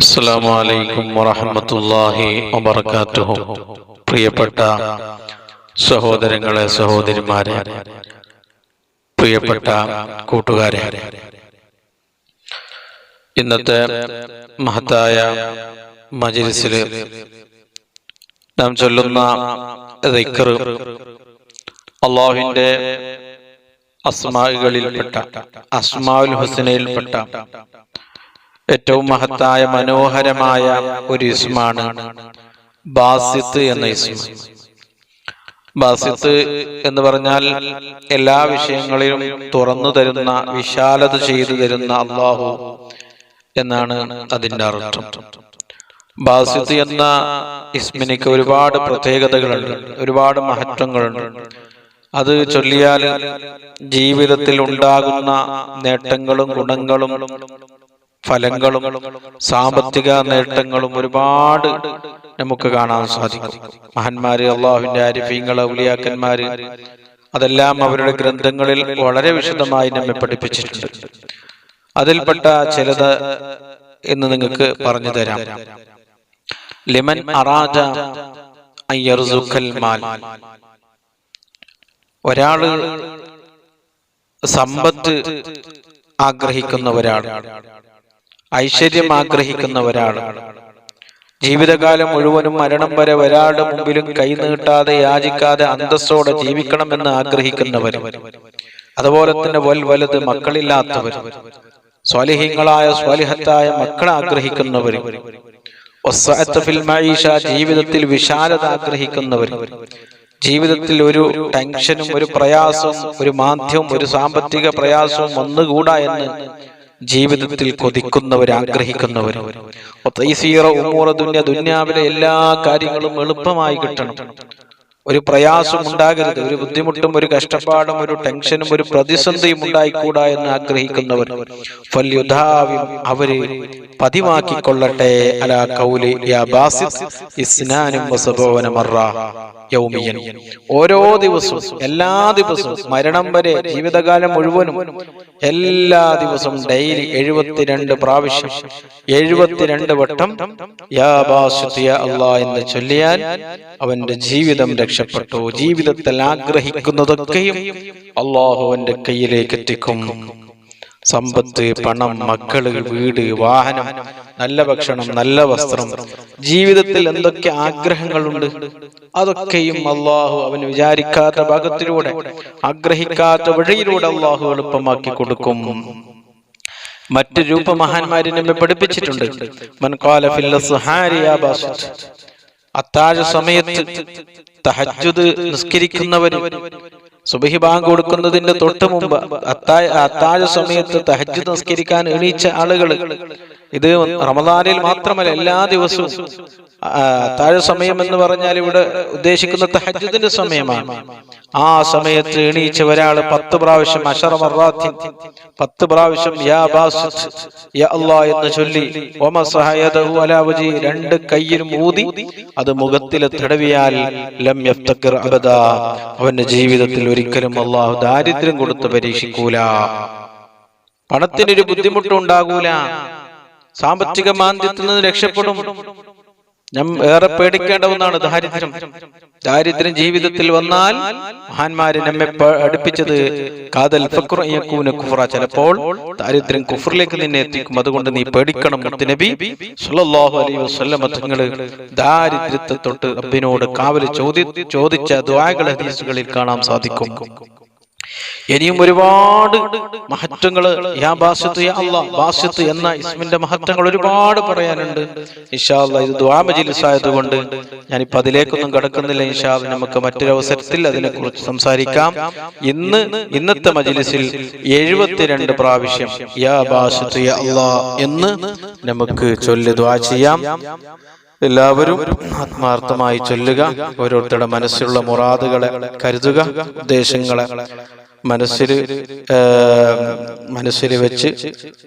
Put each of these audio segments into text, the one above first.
അസ്സലാമു അലൈക്കും വറഹ്മത്തുള്ളാഹി വബറകാതുഹു. പ്രിയപ്പെട്ട സഹോദരങ്ങളെ, സഹോദരിമാരെ, പ്രിയപ്പെട്ട കൂട്ടുകാരെ, ഇന്നത്തെ മഹത്തായ മജ്‌ലിസിൽ നാം ചൊല്ലുന്ന ദിക്ർ അല്ലാഹുവിന്റെ അസ്മാകളിൽപ്പെട്ട അസ്മാഉൽ ഹുസ്നയിൽപ്പെട്ട ഏറ്റവും മഹത്തായ മനോഹരമായ ഒരു ഇസ്മാണ് ബാസിത്ത് എന്ന ഇസ്മ. ബാസിത്ത് എന്ന് പറഞ്ഞാൽ എല്ലാ വിഷയങ്ങളിലും തുറന്നു തരുന്ന, വിശാലത ചെയ്തു തരുന്ന അല്ലാഹു എന്നാണ് അതിന്റെ അർത്ഥം. ബാസിത്ത് എന്ന ഇസ്മിനിക്ക് ഒരുപാട് പ്രത്യേകതകളുണ്ട്, ഒരുപാട് മഹത്വങ്ങളുണ്ട്. അത് ചൊല്ലിയാൽ ജീവിതത്തിൽ ഉണ്ടാകുന്ന നേട്ടങ്ങളും ഗുണങ്ങളും ഫലങ്ങളും സാമ്പത്തിക നേട്ടങ്ങളും ഒരുപാട് നമുക്ക് കാണാൻ സാധിക്കും. മഹാന്മാര്, അള്ളാഹുവിന്റെ ആരിഫീങ്ങൾ, ഔലിയാക്കന്മാര്, അതെല്ലാം അവരുടെ ഗ്രന്ഥങ്ങളിൽ വളരെ വിശദമായി നമ്മെ പഠിപ്പിച്ചിട്ടുണ്ട്. അതിൽപ്പെട്ട ചിലത് എന്ന് നിങ്ങൾക്ക് പറഞ്ഞു തരാം. ലിമൻ അറാദ അൻ യർസുഖൽ മാൽ, ഒരാള് സമ്പത്ത് ആഗ്രഹിക്കുന്നവരാണ്, ഐശ്വര്യം ആഗ്രഹിക്കുന്നവരാണ്, ജീവിതകാലം മുഴുവനും മരണം വരെ ഒരാളുടെ മുമ്പിലും കൈ നീട്ടാതെ യാചിക്കാതെ അന്തസ്സോടെ ജീവിക്കണമെന്ന് ആഗ്രഹിക്കുന്നവർ, അതുപോലെ തന്നെ വലുത് മക്കളില്ലാത്തവർ, സ്വാലിഹീങ്ങളായ സ്വാലിഹത്തായ മക്കളെ ആഗ്രഹിക്കുന്നവർ, ജീവിതത്തിൽ വിശാലത ആഗ്രഹിക്കുന്നവർ, ജീവിതത്തിൽ ഒരു ടെൻഷനും ഒരു പ്രയാസവും ഒരു മാന്ദ്യവും ഒരു സാമ്പത്തിക പ്രയാസവും വന്നുകൂടാ എന്ന് ജീവിതത്തിൽ കൊതിക്കുന്നവർ, ആഗ്രഹിക്കുന്നവർ, ദുന്യാവിലെ എല്ലാ കാര്യങ്ങളും എളുപ്പമായി കിട്ടണം, ഒരു പ്രയാസം ഉണ്ടാകരുത്, ഒരു ബുദ്ധിമുട്ടും ഒരു കഷ്ടപ്പാടും ഒരു ടെൻഷനും ഒരു പ്രതിസന്ധിയും ഉണ്ടായിക്കൂടാ എന്ന് ആഗ്രഹിക്കുന്നവർ, അവര് പതിവാക്കിക്കൊള്ളട്ടെ അലാ ഖൗലി യാ ബാസിത്ത് ഇസ്നാനും വസബൂന മറ യൗമിയൻ, ഓരോ ദിവസവും, എല്ലാ ദിവസവും, മരണം വരെ, ജീവിതകാലം മുഴുവനും, എല്ലാ ദിവസവും ഡെയിലി 72 പ്രാവശ്യം 72 വട്ടം യാ ബാസിത്ത് യാ അല്ലാഹ് എന്ന് ചൊല്ലിയാൽ അവന്റെ ജീവിതം രക്ഷപ്പെട്ടു. ജീവിതത്തിൽ ആഗ്രഹിക്കുന്നതൊക്കെയും അല്ലാഹു അവന്റെ കയ്യിലേക്ക് എത്തിക്കും. സമ്പത്ത്, പണം, മക്കള്, വീട്, വാഹനം, നല്ല ഭക്ഷണം, നല്ല വസ്ത്രം, ജീവിതത്തിൽ എന്തൊക്കെ ആഗ്രഹങ്ങളുണ്ട് അതൊക്കെയും അല്ലാഹു അവന് വിചാരിക്കാത്ത ഭാഗത്തിലൂടെ, ആഗ്രഹിക്കാത്ത വഴിയിലൂടെ അല്ലാഹു എളുപ്പമാക്കി കൊടുക്കും. മറ്റു രൂപ മഹാന്മാര് നമ്മെ പഠിപ്പിച്ചിട്ടുണ്ട്. മൻ ഖാല ഫിൽ അസ്ഹാരി യാ ബാസിത്ത്, അത്താഴ സമയത്ത് തഹജ്ജുദ് നിസ്കരിക്കുന്നവര്, സുബ്ഹി ബാങ്ക് കൊടുക്കുന്നതിന്റെ തൊട്ട് മുമ്പ് അത്താഴ സമയത്ത് തഹജ്ജുദ് നിസ്കരിക്കാൻ എണീച്ച ആളുകൾ, ഇത് റമദാനിൽ മാത്രമല്ല എല്ലാ ദിവസവും, അത്താഴ സമയം എന്ന് പറഞ്ഞാൽ ഇവിടെ ഉദ്ദേശിക്കുന്ന തഹജ്ജുദിന്റെ സമയമാണ്. ആ സമയത്ത് എണീച്ച ഒരാൾ 10 പ്രാവശ്യം 10 പ്രാവശ്യം യാ ബാസിത്ത് യാ അല്ലാഹ് എന്ന് ചൊല്ലി, വമസഹ യദഹു അലാ വജി, 2 കൈയിലും ഊതി അത് മുഖത്തിൽ തടവിയാൽ ലം യഫ്തഖിർ അബദാ, അവന്റെ ജീവിതത്തിൽ ഒരിക്കലും അല്ലാഹു ദാരിദ്ര്യം കൊടുത്ത് പരീക്ഷിക്കൂല, പണത്തിനൊരു ബുദ്ധിമുട്ടുണ്ടാകൂല, സാമ്പത്തിക മാന്ദ്യത്തിൽ നിന്ന് രക്ഷപ്പെടും. ഏറെ പേടിക്കേണ്ട ഒന്നാണ് ദാരിദ്ര്യം. ദാരിദ്ര്യം ജീവിതത്തിൽ വന്നാൽ മഹാന്മാര് നമ്മെ പഠിപ്പിച്ചത് കാദൽ ഫഖ്റു യകൂന കുഫ്റ, ചിലപ്പോൾ ദാരിദ്ര്യം കുഫറിലേക്ക് നിന്നെ എത്തിക്കും. അതുകൊണ്ട് നീ പേടിക്കണം. മുത്തുനബി സ്വല്ലല്ലാഹു അലൈഹി വസല്ലം തങ്ങള് ദാരിദ്ര്യത്തെ തൊട്ട് റബ്ബിനോട് കാവൽ ചോദിച്ച ദുആകൾ ഹദീസുകളിൽ കാണാൻ സാധിക്കും. ഇനിയും ഒരുപാട് മഹത്വങ്ങൾ യാ ബാസിത്ത് യാ അല്ലാഹ്, ബാസിത്ത് എന്ന ഇസ്മിന്റെ മഹത്വങ്ങൾ ഒരുപാട് പറയാനുണ്ട്. ഇൻഷാ അല്ലാഹ് ഇത് ദുആ മജ്‌ലിസ് ആയതുകൊണ്ട് ഞാനിപ്പോ അതിലേക്കൊന്നും കടക്കുന്നില്ല. ഇൻഷാ അല്ലാഹ് നമുക്ക് മറ്റൊരു അവസരത്തിൽ അതിനെക്കുറിച്ച് സംസാരിക്കാം. ഇന്നത്തെ മജ്‌ലിസിൽ 72 പ്രാവശ്യം യാ ബാസിത്ത് യാ അല്ലാഹ് എന്ന് നമുക്ക് ചൊല്ലി ദുആ ചെയ്യാം. എല്ലാവരും ആത്മാർത്ഥമായി ചൊല്ലുക. ഓരോരുത്തരുടെ മനസ്സിലുള്ള മുറാദുകളെ കരുതുക, ഉദ്ദേശങ്ങളെ മനസ്സിൽ വെച്ച്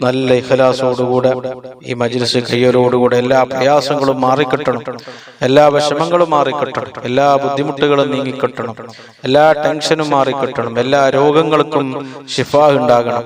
നല്ല ഇഖ്ലാസോടുകൂടെ ഈ മജ്‌ലിസ് കയ്യലോടുകൂടെ എല്ലാ പ്രയാസങ്ങളും മാറിക്കിട്ടണം, എല്ലാ വിഷമങ്ങളും മാറിക്കിട്ടണം, എല്ലാ ബുദ്ധിമുട്ടുകളും നീങ്ങിക്കിട്ടണം, എല്ലാ ടെൻഷനും മാറിക്കിട്ടണം, എല്ലാ രോഗങ്ങൾക്കും ശിഫാ ഉണ്ടാകണം.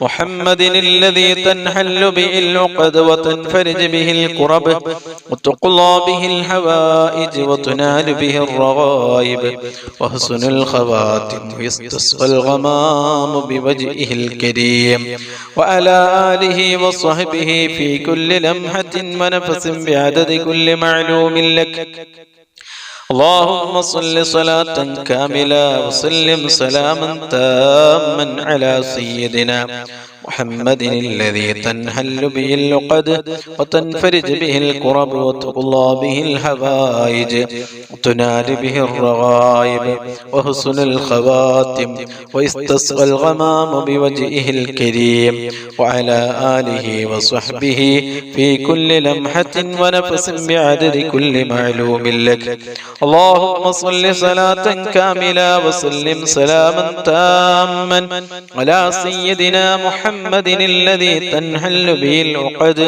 محمد الذي تنحل به العقد وتنفرج به الكرب وتقضى به الحوائج وتنال به الرغائب وحسن الخواتم ويستسقى الغمام بوجهه الكريم وعلى آله وصحبه في كل لمحة ونفس بعدد كل معلوم لك. اللهم صل صلاة كاملة وسلم سلاما تاما على سيدنا محمد الذي تنحل به العقد وتنفرج به الكرب وتقضى به الحوائج وتنال به الرغائب وحسن الخواتم ويستسقى الغمام بوجهه الكريم وعلى آله وصحبه في كل لمحة ونفس بعدد كل معلوم لك. اللهم صل صلاة كاملة وسلم سلاما تاما على سيدنا محمد الذي تنحل به العقد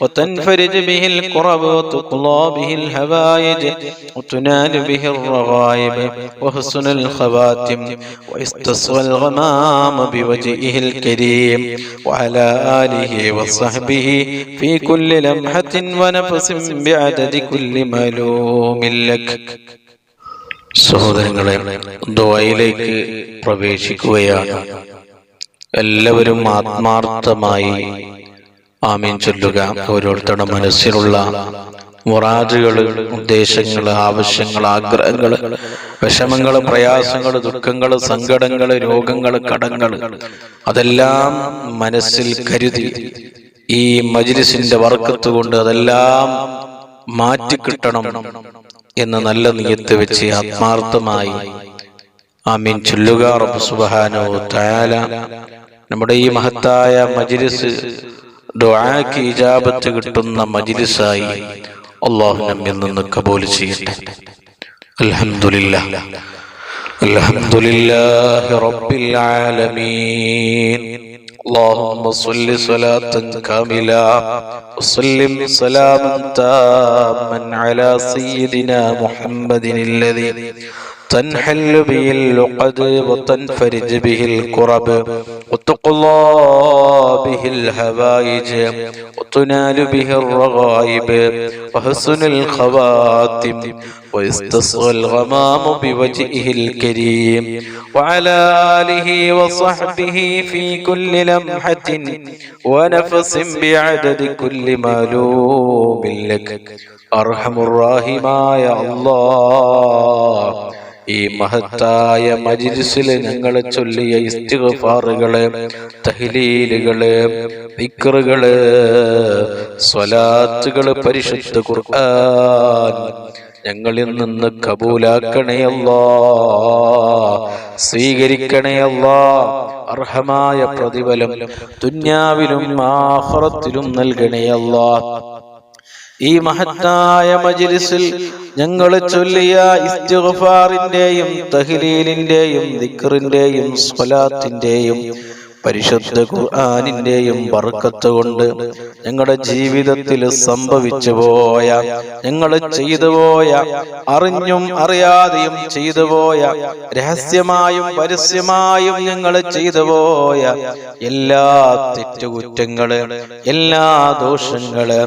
وتنفرج به الكرب وتقضى به الحوائج وتنال به الرغائب وحسن الخواتم ويستسقى الغمام بوجهه الكريم وعلى آله وصحبه في كل لمحة ونفس بعدد كل معلوم لك. സഹോദരങ്ങളെ, ദുആയിലേക്ക് പ്രവേശിക്കുകയാണ്. എല്ലാവരും ആത്മാർത്ഥമായി ആമീൻ ചൊല്ലുക. ഓരോരുത്തരുടെ മനസ്സിലുള്ള മുറാദുകൾ, ഉദ്ദേശങ്ങൾ, ആവശ്യങ്ങൾ, ആഗ്രഹങ്ങൾ, വിഷമങ്ങൾ, പ്രയാസങ്ങൾ, ദുഃഖങ്ങൾ, സങ്കടങ്ങൾ, രോഗങ്ങൾ, കടങ്ങൾ അതെല്ലാം മനസ്സിൽ കരുതി ഈ മജ്ലിസിന്റെ ബർക്കത്ത് കൊണ്ട് അതെല്ലാം മാറ്റിക്കിട്ടണം എന്ന നല്ല നിയത്ത് വെച്ച് ആത്മാർത്ഥമായി ആമീൻ ചൊല്ലുക. റബ്ബ് സുബ്ഹാനഹു വ തആല നമ്മുടെ ഈ മഹത്തായ മജ്ലിസ് ദുആക്ക് ഇജാബത്ത് കിട്ടുന്ന മജ്ലിസായി അല്ലാഹു നമ്മിൽ നിന്ന് കബൂൽ ചെയ്യട്ടെ. അൽഹംദുലില്ലാഹ് അൽഹംദുലില്ലാഹി റബ്ബിൽ ആലമീൻ. اللهم صل صلاة كاملة وسلم سلاما تاما على سيدنا محمد الذي تنحل به العقد وتنفرج به الكرب وتقضى به الحوائج وتنال به الرغائب وحسن الخواتم ويستسقى الغمام بوجهه الكريم وعلى آله وصحبه في كل لمحة ونفس بعدد كل معلوم لك. أرحم الراحمين يا الله, ഈ മഹത്തായ മജ്ലിസിൽ ഞങ്ങൾ ചൊല്ലിയ ഇസ്തിഗ്ഫാറുകള്, തഹ്ലീലുകള്, ദിക്റുകള്, സ്വലാത്തുകള്, പരിശുദ്ധ ഖുർആൻ ഞങ്ങളിൽ നിന്ന് കബൂലാക്കണേ അല്ലാഹ്, സ്വീകരിക്കണേ അല്ലാഹ്. അർഹമായ പ്രതിഫലം ദുനിയാവിലും ആഖിറത്തിലും നൽകണേ അല്ലാഹ്. ഈ മഹത്തായ മജ്ലിസിൽ ഞങ്ങൾ ചൊല്ലിയ ഇസ്തിഗ്ഫാറിന്റെയും തഹ്ലീലിന്റെയും ദിക്റിന്റെയും സ്വലാത്തിന്റെയും പരിശുദ്ധ ഖുർആനിന്റെയും ബർക്കത്ത് കൊണ്ട് ഞങ്ങളുടെ ജീവിതത്തിൽ സംഭവിച്ചു പോയ, ഞങ്ങൾ ചെയ്തു പോയ, അറിഞ്ഞും അറിയാതെയും ചെയ്തു പോയ, രഹസ്യമായും പരസ്യമായും ഞങ്ങൾ ചെയ്തു പോയ എല്ലാ തെറ്റുകുറ്റങ്ങള്, എല്ലാ ദോഷങ്ങള്,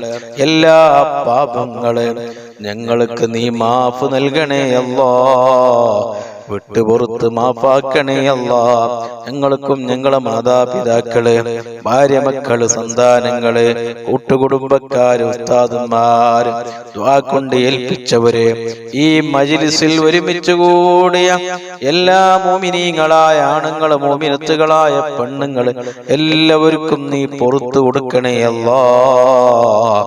എല്ലാ പാപങ്ങള് ഞങ്ങൾക്ക് നീ മാഫ് നൽകണേ അല്ലാഹ്, വിട്ടുപുറത്ത് മാഫാക്കണേ അല്ലാഹ്. ഞങ്ങൾക്കും ഞങ്ങളെ മാതാപിതാക്കള്, ഭാര്യ, മക്കള്, സന്താനങ്ങള്, കൂട്ടുകുടുംബക്കാര്, ഉസ്താദുമാര്, ദുആ കൊണ്ട് ഏൽപ്പിച്ചവര്, ഈ മജ്ലിസിൽ ഒരുമിച്ച് കൂടിയ എല്ലാ മോമിനീങ്ങളായ ആണുങ്ങള്, മോമിനത്തുകളായ പെണ്ണുങ്ങള് എല്ലാവർക്കും നീ പുറത്തു കൊടുക്കണേ അല്ലാഹ്.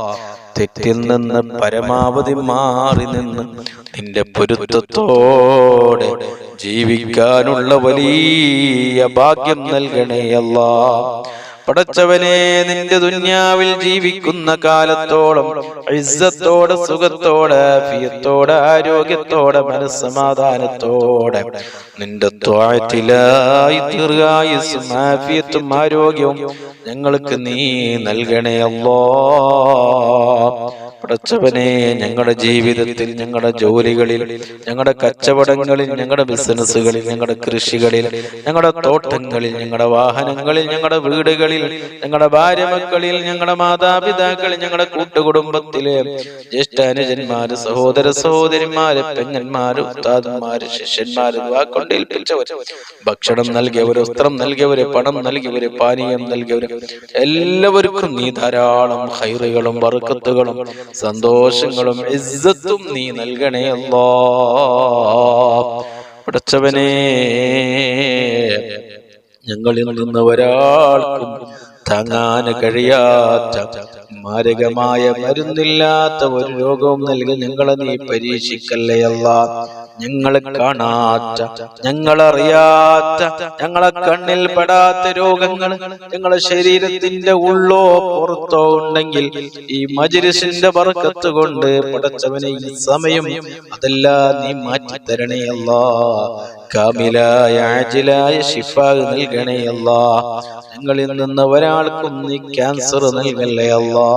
തെറ്റിൽ നിന്ന് പരമാവധി മാറി നിന്ന് നിന്റെ പൊരുത്തത്തോടെ ജീവിക്കാനുള്ള വലിയ ഭാഗ്യം നൽകണേ അല്ലാഹ്. പടച്ചവനെ, നിന്റെ ദുനിയാവിൽ ജീവിക്കുന്ന കാലത്തോളം ഇസ്സത്തോടെ, സുഖത്തോടെ, ആഫിയത്തോടെ, ആരോഗ്യത്തോടെ, മനസ്സമാധാനത്തോടെ നിന്റെ ത്വാഅത്തിലായി ദീർഘായുസ്സും ആഫിയത്തും ആരോഗ്യവും ഞങ്ങൾക്ക് നീ നൽകണേ അല്ലാഹ്. പടച്ചവനെ, ഞങ്ങളുടെ ജീവിതത്തിൽ, ഞങ്ങളുടെ ജോലികളിൽ, ഞങ്ങളുടെ കച്ചവടങ്ങളിൽ, ഞങ്ങളുടെ ബിസിനസ്സുകളിൽ, ഞങ്ങളുടെ കൃഷികളിൽ, ഞങ്ങളുടെ തോട്ടങ്ങളിൽ, ഞങ്ങളുടെ വാഹനങ്ങളിൽ, ഞങ്ങളുടെ വീടുകളിൽ, ഞങ്ങളുടെ ഭാര്യ മക്കളിൽ, ഞങ്ങളുടെ മാതാപിതാക്കളിൽ, ഞങ്ങളുടെ കൂട്ടുകുടുംബത്തിലെ ജ്യേഷ്ഠാനുജന്മാര്, സഹോദര സഹോദരിമാര്, പെങ്ങന്മാര്, ഉസ്താദന്മാര്, ശിഷ്യന്മാര്, വാക്കൊണ്ടേൽപ്പിച്ചവര്, ഭക്ഷണം നൽകിയവര്, വസ്ത്രം നൽകിയവര്, പണം നൽകിയവര്, പാനീയം നൽകിയവര്, എല്ലാവർക്കും നീ ധാരാളം ഖൈറുകളും ബർക്കത്തുകളും സന്തോഷങ്ങളും ഇസ്സത്തും നീ നൽകണേ അല്ലാഹ്. പടച്ചവനേ, ഞങ്ങളിൽ നിന്ന് ഒരാൾക്കും താങ്ങാൻ കഴിയാത്ത മാരകമായ മരുന്നില്ലാത്ത ഒരു രോഗവും നൽകി ഞങ്ങളെ നീ പരീക്ഷിക്കല്ലേ അല്ലാഹ്. ഞങ്ങളെ കാണാത്ത, ഞങ്ങളറിയാത്ത, ഞങ്ങളെ കണ്ണിൽ പെടാത്ത രോഗങ്ങൾ ഞങ്ങളെ ശരീരത്തിന്റെ ഉള്ളോ പുറത്തോ ഉണ്ടെങ്കിൽ ഈ മജ്‌ലിസിന്റെ ബർക്കത്ത് കൊണ്ട് പടച്ചവനെ ഈ സമയം അതെല്ലാം നീ മാറ്റി തരണേ അല്ലാഹ്. കാമിലായ ആജിലായ ശിഫാ നൽകണേ അല്ലാഹ്. ഞങ്ങളിൽ നിന്ന് ഒരാൾക്കും നീ ക്യാൻസർ നൽകല്ലേ അല്ലാഹ്.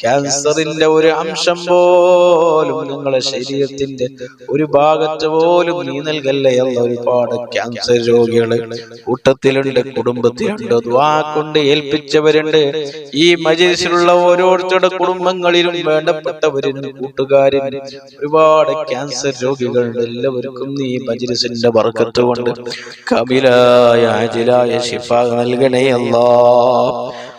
ക്യാൻസറിന്റെ ഒരു അംശം പോലും ഞങ്ങളുടെ ശരീരത്തിന്റെ ഒരു ഭാഗത്ത് പോലും നീ നൽകല്ലേ അല്ലാഹ്. ഒരുപാട് ക്യാൻസർ രോഗികള് കൂട്ടത്തിലുണ്ട്, കുടുംബത്തിലുണ്ട്, ദുആ കൊണ്ട് ഏൽപ്പിച്ചവരുണ്ട്. ഈ മജ്‌ലിസിലുള്ള ഓരോരുത്തരുടെ കുടുംബങ്ങളിലും വേണ്ടപ്പെട്ടവരും കൂട്ടുകാരും ഒരുപാട് ക്യാൻസർ രോഗികളുണ്ട്. എല്ലാവർക്കും നീ മജ്‌ലിസിന്റെ ബർക്കത്ത് കൊണ്ട് കാമിലായ ആജിലായ ശിഫാ നൽകണേ അല്ലാഹ്.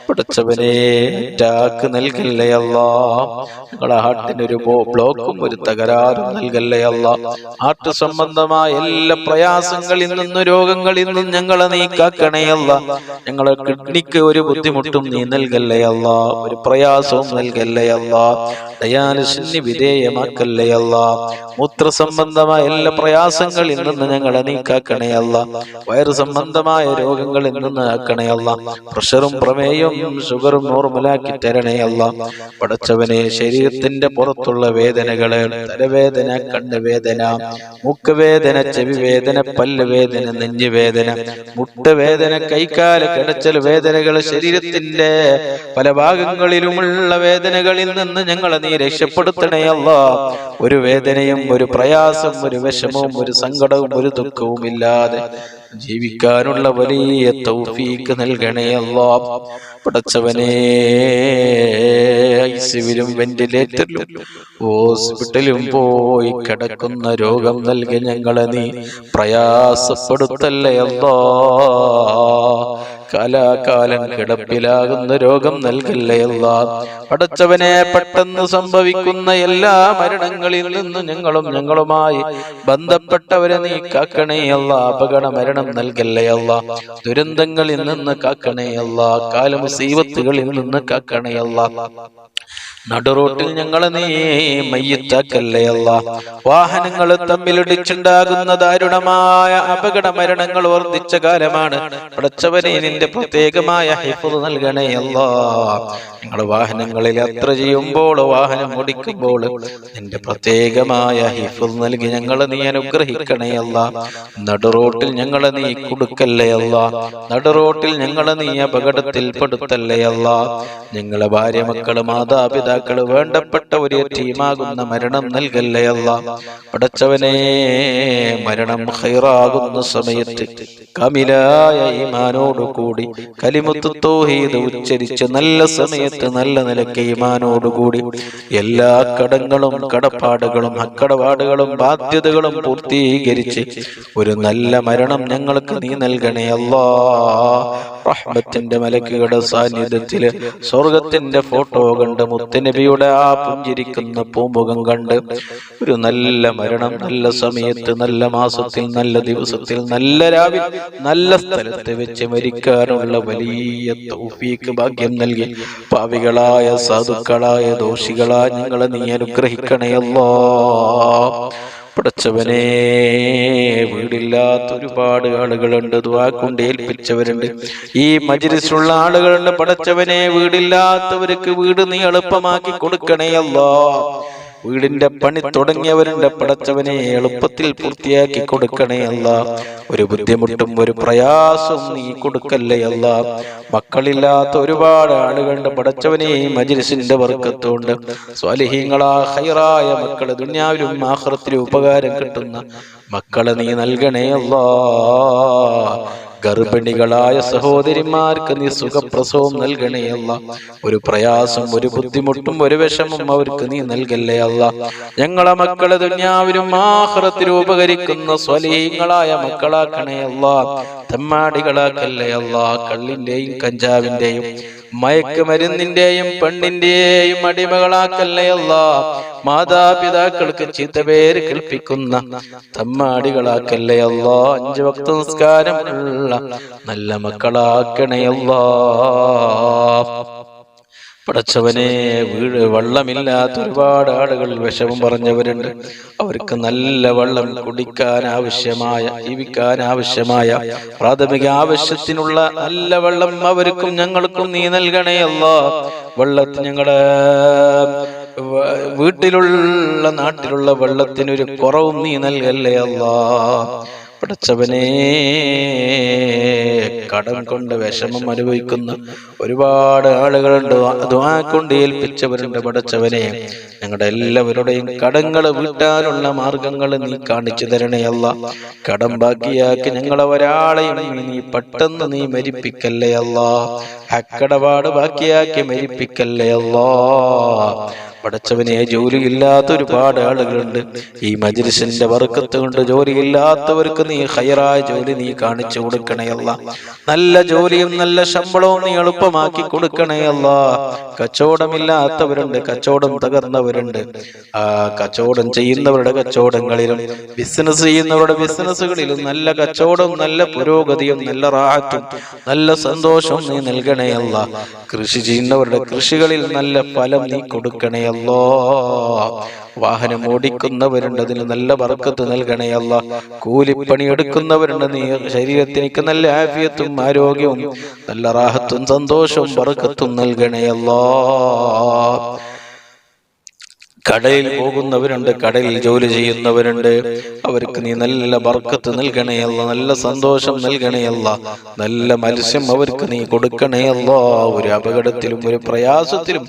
പടച്ചവനെ, അറ്റാക്ക് നൽകല്ലേ അല്ലാഹ്. ഞങ്ങളുടെ ഹാർട്ടിനൊരു ബ്ലോക്കും ഒരു തകരാറും നൽകല്ലേ അല്ലാഹ്. ഹാർട്ട് സംബന്ധമായ എല്ലാ പ്രയാസങ്ങളിൽ നിന്നും രോഗങ്ങളിൽ നിന്നും ഞങ്ങളെ നീ കാക്കണേ അല്ലാഹ്. ഞങ്ങളെ കിഡ്നിക്ക് ഒരു ബുദ്ധിമുട്ടും നീ നൽകല്ലേ അല്ലാഹ്. ഒരു പ്രയാസവും നൽകല്ലേ അല്ലാഹ്. ഡയാലിസിന് വിധേയമാക്കല്ലേ അല്ലാഹ്. മൂത്ര സംബന്ധമായ എല്ലാ പ്രയാസങ്ങളിൽ നിന്ന് ഞങ്ങളെ നീ കാക്കണേ അല്ലാഹ്. വയറ് സംബന്ധമായ രോഗങ്ങളിൽ നിന്ന് ആക്കണേ അല്ലാഹ്. പ്രഷറും പ്രമേയവും ഷുഗറും നോർമലാക്കി തരണേ അല്ലാഹ്. പടച്ചവനെ, ശരീരത്തിന്റെ പുറത്തുള്ള വേദനകള്, തലവേദന, കണ്ണുവേദന, മൂക്കുവേദന, ചെവി വേദന, പല്ല് വേദന, നെഞ്ചുവേദന, മുട്ടുവേദന, കൈകാല കിടച്ചൽ വേദനകള്, ശരീരത്തിന്റെ പല ഭാഗങ്ങളിലുമുള്ള വേദനകളിൽ നിന്ന് ഞങ്ങളെ നീ രക്ഷപ്പെടുത്തണേ അല്ലാഹ്. ഒരു വേദനയും ഒരു പ്രയാസം ഒരു വിഷമവും ഒരു സങ്കടവും ഒരു ദുഃഖവും ഇല്ലാതെ ജീവിക്കാനുള്ള വലിയ തൗഫീഖ് നൽകണേ അല്ലാഹ്. പടച്ചവനെ, ഐസിയുവിലും വെന്റിലേറ്ററിലും ഹോസ്പിറ്റലിലും പോയി കിടക്കുന്ന രോഗം നൽകി ഞങ്ങളെ നീ പ്രയാസപ്പെടുത്തല്ലേ അല്ലാഹ്. കാലാകാലം കിടപ്പിലാകുന്ന രോഗം നൽകല്ലേ അല്ലാഹ്. പടച്ചവനെ, പെട്ടെന്ന് സംഭവിക്കുന്ന എല്ലാ മരണങ്ങളിൽ നിന്നും ഞങ്ങളും ഞങ്ങളുമായി ബന്ധപ്പെട്ടവരെ നീ കാക്കണേ അല്ലാഹ്. അപകട മരണം നൽകല്ലേ അല്ലാഹ്. ദുരന്തങ്ങളിൽ നിന്ന് കാക്കണേ അല്ലാഹ്. കാലമുസീബത്തുകളിൽ നിന്ന് കാക്കണേ അല്ലാഹ്. നടുറോട്ടിൽ ഞങ്ങളെ നീ മയ്യിത്താക്കല്ലേ അല്ലാഹ്. വാഹനങ്ങൾ തമ്മിലിടിച്ചുണ്ടാകുന്ന ദാരുണമായ അപകട മരണങ്ങൾ വർദ്ധിച്ച കാലമാണ്. പടച്ചവനെ, നിന്റെ പ്രത്യേകമായ ഹിഫ്ള് നൽകണേ അല്ലാഹ്. ഞങ്ങളുടെ വാഹനങ്ങളിൽ യാത്ര ചെയ്യുമ്പോൾ, വാഹനം ഓടിക്കുമ്പോൾ നിന്റെ പ്രത്യേകമായ ഹിഫ്ള് നൽകി ഞങ്ങളെ നീ അനുഗ്രഹിക്കണേ അല്ലാഹ്. നടുറോട്ടിൽ ഞങ്ങളെ നീ കുടുക്കല്ലേ അല്ലാഹ്. നടുറോട്ടിൽ ഞങ്ങളെ നീ അപകടത്തിൽ പെടുത്തല്ലേ അല്ലാഹ്. ഞങ്ങളെ ഭാര്യ മക്കള് മാതാപിതാക്കള് വേണ്ടപ്പെട്ട ഒരു യതീമാകുന്ന മരണം നൽകല്ലേ അല്ലാഹ്. പടച്ചവനെ, മരണം ഖൈറാകുന്ന സമയത്ത് കാമിലായ ഈമാനോട് കൂടി കലിമത്ത് തൗഹീദ് ഉച്ചരിച്ച് നല്ല സമയത്ത് നല്ല നിലയ്ക്ക് ഈമാനോട് കൂടി എല്ലാ കടങ്ങളും കടപ്പാടുകളും അക്കടപാടുകളും ബാധ്യതകളും പൂർത്തീകരിച്ച് ഒരു നല്ല മരണം ഞങ്ങൾക്ക് നീ നൽകണേ അല്ലാഹ്. റഹ്മത്തിന്റെ മലക്കുകളുടെ സാന്നിധ്യത്തില് സ്വർഗത്തിന്റെ ഫോട്ടോ കണ്ട് മുത്തുനബിയുടെ ആ പുഞ്ചിരിക്കുന്ന പൂമുഖം കണ്ട് ഒരു നല്ല മരണം നല്ല സമയത്ത് നല്ല മാസത്തിൽ നല്ല ദിവസത്തിൽ നല്ല രാവിൽ നല്ല സ്ഥലത്ത് വെച്ച് മരിക്കാനുള്ള വലിയ തൗഫീഖ് ഭാഗ്യം നൽകി പാവികളായ സാധുക്കളായ ദോഷികളായ ഞങ്ങളെ നീ അനുഗ്രഹിക്കണേ അല്ലാഹ്. പടച്ചവനെ, വീടില്ലാത്ത ഒരുപാട് ആളുകളുണ്ട്, ദുആ കൊണ്ട് ഏൽപ്പിച്ചവരുണ്ട്. ഈ മജ്‌ലിസിലുള്ള ആളുകളുണ്ട്. പടച്ചവനെ, വീടില്ലാത്തവർക്ക് വീട് നീ എളുപ്പമാക്കി കൊടുക്കണേ അല്ലാഹ്. വീടിന്റെ പണി തുടങ്ങിയവരുണ്ട്, പടച്ചവനെ എളുപ്പത്തിൽ പൂർത്തിയാക്കി കൊടുക്കണേ അല്ല. ഒരു ബുദ്ധിമുട്ടും ഒരു പ്രയാസവും നീ കൊടുക്കല്ലേ അല്ല. മക്കളില്ലാത്ത ഒരുപാട് ആളുകളുടെ പടച്ചവനെ മജ്‌ലിസിന്റെ ബർക്കത്തുകൊണ്ട് സ്വാലിഹീങ്ങളാ ഖൈറായ മക്കള് ദുനിയാവിലും ആഖിറത്തിലും ഉപകാരം കിട്ടുന്ന മക്കളെ നീ നൽകണേ അല്ലാ. ഗർഭിണികളായ സഹോദരിമാർക്ക് നീ സുഖപ്രസവം നൽകണേ അല്ല. ഒരു പ്രയാസം ഒരു ബുദ്ധിമുട്ടും ഒരു വിഷമം അവർക്ക് നീ നൽകല്ലേ അല്ല. ഞങ്ങളെ മക്കളെ ദുനിയാവിലും ആഖിറത്തിലും ഉപകരിക്കുന്ന സ്വലീഹങ്ങളായ മക്കളാക്കണേ അല്ല. തെമ്മാടികളാക്കല്ലേ അല്ല. കള്ളിന്റെയും കഞ്ചാവിന്റെയും മയക്കുമരുന്നിന്റെയും പെണ്ണിന്റെയും അടിമകളാക്കല്ലേ അല്ല. മാതാപിതാക്കൾക്ക് ചീത്തപേര് കേൾപ്പിക്കുന്ന തമ്മാടികളാക്കല്ലേ അല്ല. 5 വക്ത നിസ്കാരമുള്ള നല്ല മക്കളാക്കണേ അല്ല. പടച്ചവനെ, വെള്ളമില്ലാത്ത ഒരുപാട് ആളുകൾ വിഷമം പറഞ്ഞവരുണ്ട്. അവർക്ക് നല്ല വെള്ളം കുടിക്കാൻ ആവശ്യമായ, ജീവിക്കാൻ ആവശ്യമായ പ്രാഥമിക ആവശ്യത്തിനുള്ള നല്ല വെള്ളം അവർക്കും ഞങ്ങൾക്കും നീ നൽകണേ അല്ലാ. വെള്ളത്തിന് ഞങ്ങളുടെ വീട്ടിലുള്ള നാട്ടിലുള്ള വെള്ളത്തിനൊരു കുറവും നീ നൽകല്ലേ അല്ലാ. പടച്ചവനെ, കടം കൊണ്ട് വിഷമം അനുഭവിക്കുന്ന ഒരുപാട് ആളുകളുണ്ട്, ദുആ കൊണ്ട് ഏൽപ്പിച്ചവരുണ്ട്. പടച്ചവനെ, ഞങ്ങളുടെ എല്ലാവരുടെയും കടങ്ങൾ വീട്ടാനുള്ള മാർഗങ്ങൾ നീ കാണിച്ചു തരണേ അല്ല. കടം ബാക്കിയാക്കി ഞങ്ങളെ ഒരാളെയും നീ പെട്ടെന്ന് നീ മരിപ്പിക്കല്ലേ അല്ല. അക്കടപാട് ബാക്കിയാക്കി മരിപ്പിക്കല്ലേ അല്ലാ. പടച്ചവനെ, ജോലിയില്ലാത്ത ഒരുപാട് ആളുകളുണ്ട്. ഈ മജ്‌ലിസിന്റെ ബർക്കത്ത് കൊണ്ട് ജോലിയില്ലാത്തവർക്ക് നീ ഖൈറായ ജോലി നീ കാണിച്ചു കൊടുക്കണേ അല്ലാ. നല്ല ജോലിയും നല്ല ശമ്പളവും നീ എളുപ്പമാക്കി കൊടുക്കണേ അല്ലാ. കച്ചവടമില്ലാത്തവരുണ്ട്, കച്ചവടം തകർന്നവരുണ്ട്. ആ കച്ചവടം ചെയ്യുന്നവരുടെ കച്ചവടങ്ങളിലും ബിസിനസ് ചെയ്യുന്നവരുടെ ബിസിനസ്സുകളിലും നല്ല കച്ചവടവും നല്ല പുരോഗതിയും നല്ല റാഹത്തും നല്ല സന്തോഷവും നീ നൽകണേ അല്ലാ. കൃഷി ചെയ്യുന്നവരുടെ കൃഷികളിൽ നല്ല ഫലം നീ കൊടുക്കണേ അല്ലാ. വാഹനം ഓടിക്കുന്നവരുണ്ട്, അതിന് നല്ല ബർക്കത്ത് നൽകണേ അല്ലാ. കൂലിപ്പണി എടുക്കുന്നവരുണ്ട്, നീ ശരീരത്തിലേക്ക് നല്ല ആഫിയത്തും ആരോഗ്യവും നല്ല റാഹത്തും സന്തോഷവും ബർക്കത്തും നൽകണേ അല്ലാ. കടയിൽ പോകുന്നവരുണ്ട്, കടയിൽ ജോലി ചെയ്യുന്നവരുണ്ട്, അവർക്ക് നീ നല്ല ബർക്കത്ത് നൽകണേ അല്ല, നല്ല സന്തോഷം നൽകണേ അല്ല, നല്ല മത്സ്യം അവർക്ക് നീ കൊടുക്കണേ അല്ല. ഒരു അപകടത്തിലും ഒരു പ്രയാസത്തിലും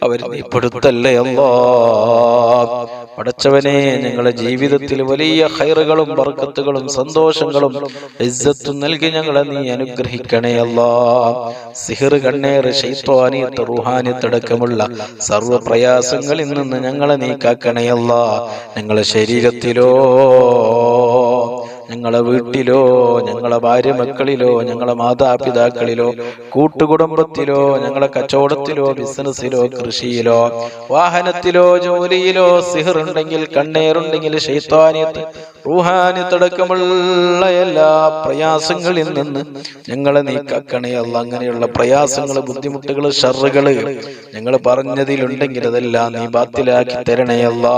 അവർ നീ പെടുത്തല്ലേ അല്ലാ. പടച്ചവനെ, ഞങ്ങളുടെ ജീവിതത്തിൽ വലിയ ഖൈറുകളും ബർക്കത്തുകളും സന്തോഷങ്ങളും ഇസ്സത്തും നൽകി ഞങ്ങളെ നീ അനുഗ്രഹിക്കണേ അല്ലാ. സിഹർ, കണ്ണേറ്, ശൈത്വാനിയത്ത്, റൂഹാനിയത്ത് അടക്കമുള്ള സർവ്വ പ്രയാസങ്ങളിൽ നിന്ന് ഞങ്ങളെ നീ കാക്കണേ അല്ലാ. ഞങ്ങളെ ശരീരത്തിലോ, ഞങ്ങളെ വീട്ടിലോ, ഞങ്ങളെ ഭാര്യ മക്കളിലോ, ഞങ്ങളെ മാതാപിതാക്കളിലോ, കൂട്ടുകുടുംബത്തിലോ, ഞങ്ങളെ കച്ചവടത്തിലോ, ബിസിനസ്സിലോ, കൃഷിയിലോ, വാഹനത്തിലോ, ജോലിയിലോ സിഹറുണ്ടെങ്കിൽ, കണ്ണേറുണ്ടെങ്കിൽ, ശൈത്വാനിയത്ത്, റൂഹാനിയത്ത് അടക്കമുള്ള എല്ലാ പ്രയാസങ്ങളിൽ നിന്ന് ഞങ്ങളെ നീ കാക്കണേ അല്ലാ. അങ്ങനെയുള്ള പ്രയാസങ്ങൾ, ബുദ്ധിമുട്ടുകൾ, ഷർറുകൾ ഞങ്ങൾ പറഞ്ഞതിലുണ്ടെങ്കിൽ അതെല്ലാം നീ ബാത്തിലാക്കി തരണേ അല്ലാ.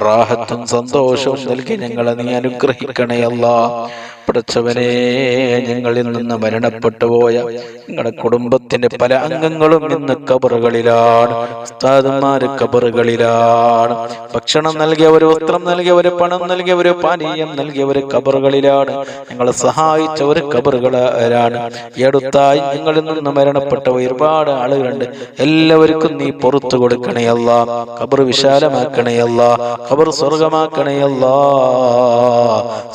റാഹത്തും സന്തോഷവും നൽകി ഞങ്ങളെ നീ അനുഗ്രഹിക്കണേ അല്ലാ. പടച്ചവനെ, ഞങ്ങളിൽ നിന്ന് മരണപ്പെട്ടു പോയ ഞങ്ങളുടെ കുടുംബത്തിന്റെ പല അംഗങ്ങളും ഇന്ന് ഖബറുകളിലാണ്. ഉസ്താദുമാര് ഖബറുകളിലാണ്. ഭക്ഷണം നൽകിയവര്, വസ്ത്രം നൽകിയവര്, പണം നൽകിയവര്, പാനീയം നൽകിയവര് ഖബറുകളിലാണ്. ഞങ്ങളെ സഹായിച്ചവര് ഖബറുകളിലാണ്. ഈ അടുത്തായി ഞങ്ങളിൽ നിന്ന് മരണപ്പെട്ട ഒരുപാട് ആളുകളുണ്ട്. എല്ലാവർക്കും നീ പുറത്തു കൊടുക്കണേ അല്ലാ. ഖബർ വിശാലമാക്കണേ അല്ലാ. ഖബർ സ്വർഗമാക്കണേ അല്ലാ.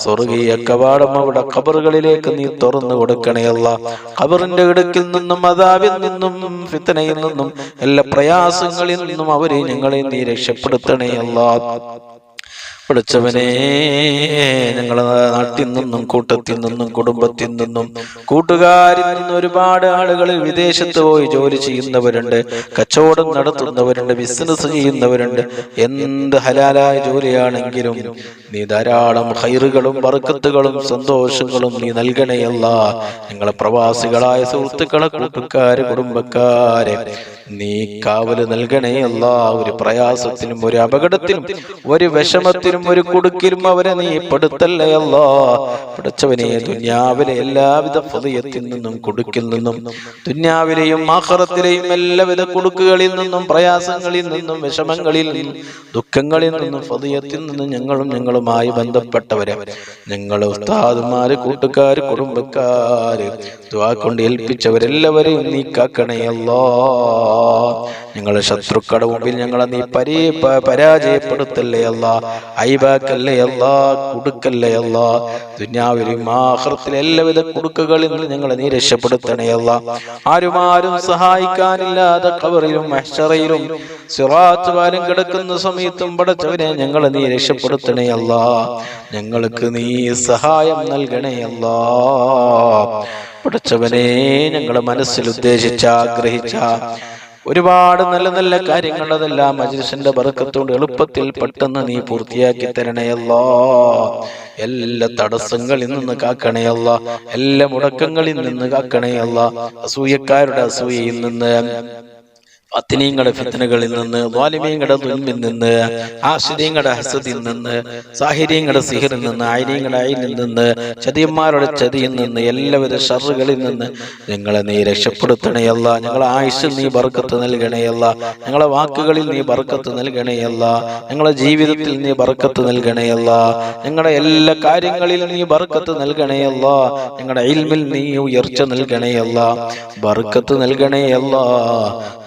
സ്വർഗീയ കവാടം അവിടെ ഖബറുകളിലേക്ക് നീ തുറന്നു കൊടുക്കണേ അല്ലാ. ഖബറിന്റെ ഇടുക്കിൽ നിന്നും, അദാബിൽ നിന്നും, ഫിത്നയിൽ നിന്നും, എല്ലാ പ്രയാസങ്ങളിൽ നിന്നും അവരെ ഞങ്ങളെ നീ രക്ഷപ്പെടുത്തണേ അല്ലാ. പഠിച്ചവനെ, ഞങ്ങളെ നാട്ടിൽ നിന്നും, കൂട്ടത്തിൽ നിന്നും, കുടുംബത്തിൽ നിന്നും, കൂട്ടുകാരിൽ നിന്നും ഒരുപാട് ആളുകൾ വിദേശത്ത് പോയി ജോലി ചെയ്യുന്നവരുണ്ട്, കച്ചവടം നടത്തുന്നവരുണ്ട്, ബിസിനസ് ചെയ്യുന്നവരുണ്ട്. എന്ത് ഹലാലായ ജോലിയാണെങ്കിലും നീ ധാരാളം ഖൈറുകളും ബർക്കത്തുകളും സന്തോഷങ്ങളും നീ നൽകണേ അല്ലാ. ഞങ്ങളെ പ്രവാസികളായ സുഹൃത്തുക്കളെ, കൂട്ടുകാരെ, കുടുംബക്കാരെ നീ കാവല് നൽകണേ അല്ലാ. ഒരു പ്രയാസത്തിനും ഒരു അപകടത്തിനും ഒരു വിഷമത്തിനും ഒരു കുടുക്കിലും അവരെ നീ പെടുത്തല്ലേ അല്ലാ. പടച്ചവനെ, ദുനിയാവിലെ എല്ലാവിധ ഫളിയത്തിൽ നിന്നും കുടുക്കിൽ നിന്നും ദുനിയാവിലെയും ആഖിറത്തിലെയും എല്ലാവിധ കുടുക്കുകളിൽ നിന്നും പ്രയാസങ്ങളിൽ നിന്നും വിഷമങ്ങളിൽ നിന്നും ദുഃഖങ്ങളിൽ നിന്നും ഫളിയത്തിൽ നിന്നും ഞങ്ങളുമായി ബന്ധപ്പെട്ടവരെ, ഞങ്ങളെ ഉസ്താദുമാര്, കൂട്ടുകാര്, കുടുംബക്കാര്, ദുആ കൊണ്ട് ഏൽപ്പിച്ചവരെല്ലാവരെയും നീ കാക്കണേ അല്ലാ. ഞങ്ങളെ ശത്രുക്കളുടെ മുമ്പിൽ ഞങ്ങളെ നീ പരാജയപ്പെടുത്തല്ലേ അല്ലാ. ഐബാക്കല്ലേ അല്ലാ, കുടുക്കല്ലേ അല്ലാ. ദുനിയാവിലും ആഖിറത്തിലെ എല്ലാവിധ കുടുക്കുകളിൽ നിന്ന് ഞങ്ങളെ നീ രക്ഷപ്പെടുത്തണേ അല്ലാ. ആരും സഹായിക്കാനില്ലാതെ ഖബറിലും മഹ്ശറയിലും സിറാത്ത് പാലം കിടക്കുന്ന സമയത്തും പടച്ചവനെ ഞങ്ങളെ നീ രക്ഷപ്പെടുത്തണേ അല്ലാ. ഞങ്ങൾക്ക് നീ സഹായം നൽകണേ അല്ലാ. പടച്ചവനെ, ഞങ്ങളെ മനസ്സിൽ ഉദ്ദേശിച്ച ആഗ്രഹിച്ച ഒരുപാട് നല്ല നല്ല കാര്യങ്ങൾ അതെല്ലാം മജ്‌ലിസിന്റെ ബർക്കത്തോട് എളുപ്പത്തിൽ പെട്ടെന്ന് നീ പൂർത്തിയാക്കി തരണേ അല്ലാ. എല്ലാ തടസ്സങ്ങളിൽ നിന്ന് കാക്കണേ അല്ലാ. എല്ലാ മുടക്കങ്ങളിൽ നിന്ന് കാക്കണേ അല്ലാ. അസൂയക്കാരുടെ അസൂയയിൽ നിന്ന്, ഫിത്നകളുടെ ഫിത്നകളിൽ നിന്ന്, ളാലിമീങ്ങളുടെ ദുൽമിൽ നിന്ന്, ആശിരീങ്ങളുടെ ഹസദിൽ നിന്ന്, സാഹിരീങ്ങളുടെ സിഹറിൽ നിന്ന്, ആയിരീങ്ങളുടെ അയിനിൽ നിന്ന്, ചതിയന്മാരുടെ ചതിയിൽ നിന്ന്, എല്ലാവിധ ഷർറുകളിൽ നിന്ന് ഞങ്ങളെ നീ രക്ഷപ്പെടുത്തണേ അല്ലാ. ഞങ്ങളെ ആയുസ്സിൽ നീ ബർക്കത്ത് നൽകണേ അല്ലാ. ഞങ്ങളെ വാക്കുകളിൽ നീ ബർക്കത്ത് നൽകണേ അല്ലാ. ഞങ്ങളെ ജീവിതത്തിൽ നീ ബർക്കത്ത് നൽകണേ അല്ലാ. ഞങ്ങളുടെ എല്ലാ കാര്യങ്ങളിലും നീ ബർക്കത്ത് നൽകണേ അല്ലാ. ഞങ്ങളുടെ ഇൽമിൽ നീ ഉയർച്ച നൽകണേ അല്ലാ. ബർക്കത്ത് നൽകണേ അല്ലാ.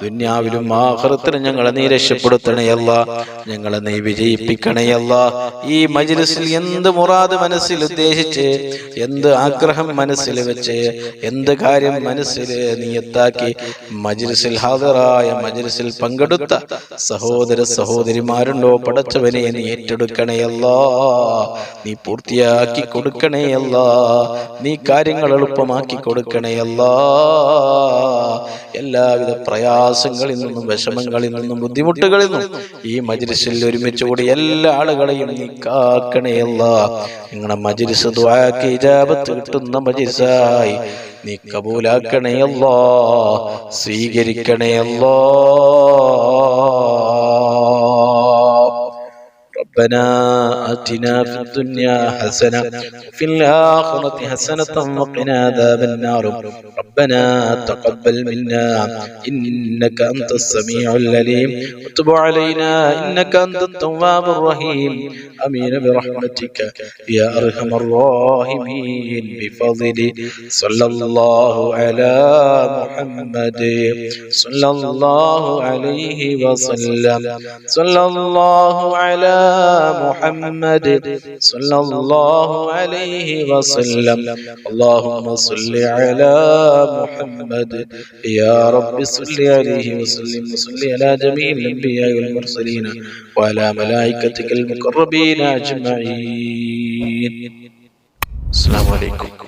ദുനിയാവിലും ആഖിറത്തിലും ഞങ്ങളെ നീ രക്ഷപ്പെടുത്തണേ അല്ലാ. ഞങ്ങളെ നീ വിജയിപ്പിക്കണേ അല്ലാ. ഈ മജ്‌ലിസിൽ എന്ത് മുറാദ് മനസ്സിൽ ഉദ്ദേശിച്ച്, എന്ത് ആഗ്രഹം മനസ്സിൽ വെച്ച്, എന്ത് കാര്യം മനസ്സിൽ നീയത്താക്കി മജ്‌ലിസിൽ ഹാദിറായ മജ്‌ലിസിൽ പങ്കെടുത്ത സഹോദര സഹോദരിമാരുണ്ടോ പടച്ചവനെ നീ ഏറ്റെടുക്കണേ അല്ലാ. നീ പൂർത്തിയാക്കി കൊടുക്കണേ അല്ലാ. നീ കാര്യങ്ങൾ എളുപ്പമാക്കി കൊടുക്കണേ അല്ലാ. എല്ലാവിധ പ്രയാസങ്ങളിൽ നിന്നും വിഷമങ്ങളിൽ നിന്നും ബുദ്ധിമുട്ടുകളിൽ നിന്നും ഈ മജ്‌ലിസിൽ ഒരുമിച്ച് കൂടി എല്ലാ ആളുകളെയും നീ കാക്കണേ അല്ലാ. നിങ്ങളുടെ മജ്‌ലിസ് ദുആക്ക് ഇജാബത്ത് കിട്ടുന്ന മജ്‌ലിസായി നീ കബൂലാക്കണേ അല്ലാ. സ്വീകരിക്കണേ അല്ലാ. ربنا آتنا في الدنيا حسنة وفي الآخرة حسنة وقنا عذاب النار. ربنا تقبل منا إنك أنت السميع العليم وتب علينا إنك أنت التواب الرحيم. آمين برحمتك يا أرحم الراحمين. بفضل صلى الله على محمد صلى الله عليه وسلم. صلى الله على محمد صلى الله عليه وسلم. اللهم صل على محمد يا رب صل عليه وسلم. وصل على جميع الأنبياء والمرسلين وعلى ملائكتك المقربين أجمعين. السلام عليكم.